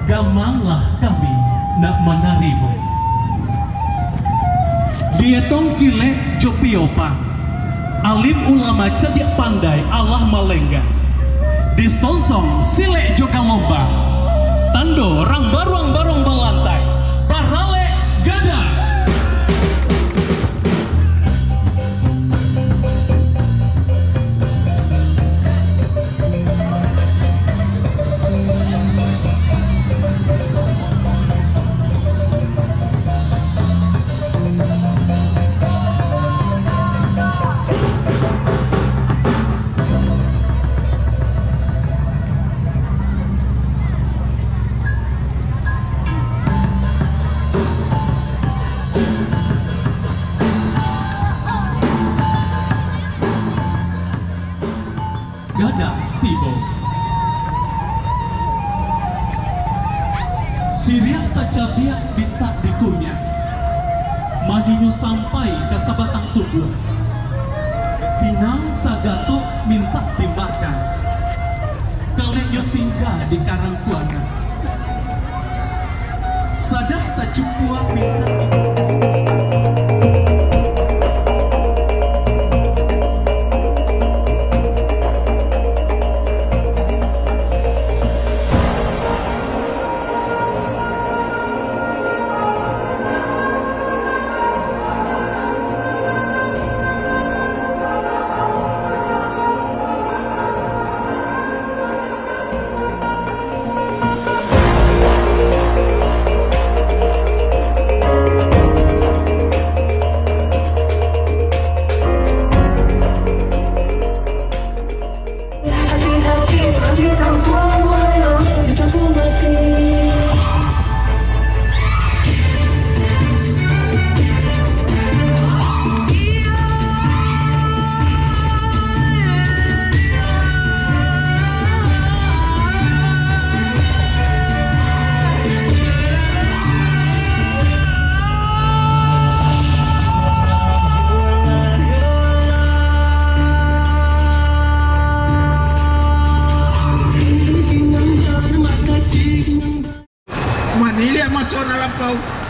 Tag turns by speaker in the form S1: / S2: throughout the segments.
S1: Gamanglah kami nak menarimu. Dietong kile jopiopa, alim ulama cedik pandai Allah malengga. Disonsong silek juga lomba, tando rang barong belantai, parale gada. Gada tibo Siriah saja biak bintak dikunya Madinyo sampai ke sabatang tubuh Pinang sagato minta dimakan Kaleknya tinggal di Karangkuana Sadah sacupua minta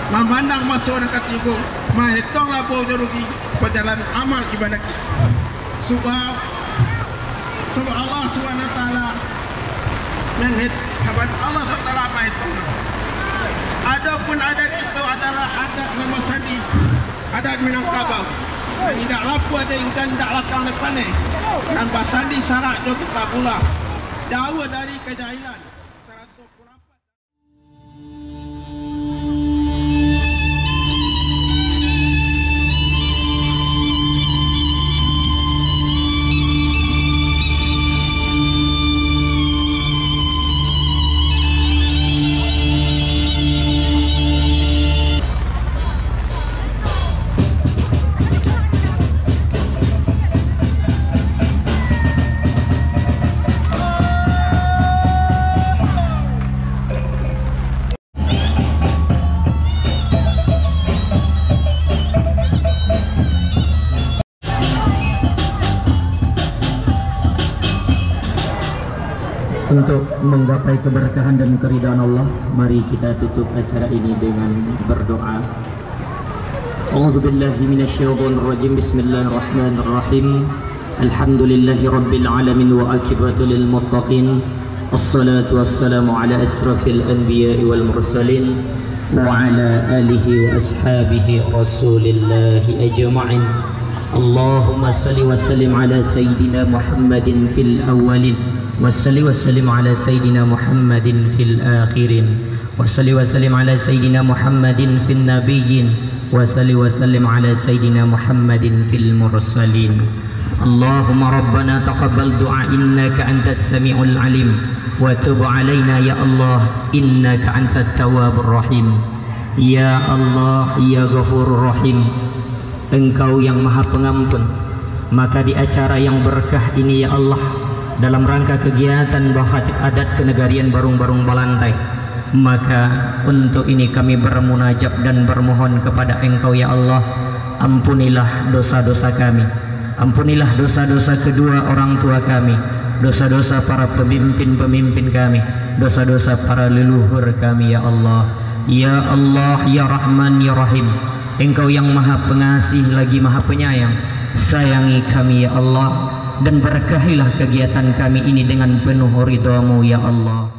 S2: memandang masuk nak katigo, mahetong lapo jorugi perjalanan amal ibadah kita. Sebab Allah Subhanahu Taala menghit, kepada Allah Taala mahetong. Adapun adat itu adalah adat nama sandi, adat Minangkabau. Tidak lapu ada yang tidak lakang lepane, dan basandi sarak jo kita pula. Jauh dari kejahilan.
S3: Untuk menggapai keberkahan dan keridhaan Allah, mari kita tutup acara ini dengan berdoa. A'udzubillahi minasyaitonir rajim. Bismillahirrahmanirrahim. Alhamdulillahi rabbil alamin wa aqibatu lil muttaqin. Wassalatu wassalamu ala asrafil anbiya'i wal mursalin wa ala alihi wa ashabihi rasulillahi ajma'in. Allahumma salli wa sallim ala sayyidina Muhammadin fil awwalin وصلي وسلم على سيدنا محمد في الآخرين وصلي وسلم على سيدنا محمد في النبيين وصلي وسلم على سيدنا محمد في المرسلين Allahumma rabbana taqabbal du'a innaka antas sami'ul alim wa tub alaina ya Allah innaka antat tawwabur rahim. Ya Allah, ya Ghafurur Rahim, Engkau yang Maha Pengampun. Maka di acara yang berkah ini ya Allah, dalam rangka kegiatan Bakhatib Adat Kenegarian Barung-Barung Balantai, maka untuk ini kami bermunajat dan bermohon kepada Engkau ya Allah, ampunilah dosa-dosa kami, ampunilah dosa-dosa kedua orang tua kami, dosa-dosa para pemimpin-pemimpin kami, dosa-dosa para leluhur kami ya Allah. Ya Allah, ya Rahman, ya Rahim, Engkau yang Maha Pengasih lagi Maha Penyayang, sayangi kami ya Allah, dan berkahilah kegiatan kami ini dengan penuh ridha-Mu ya Allah.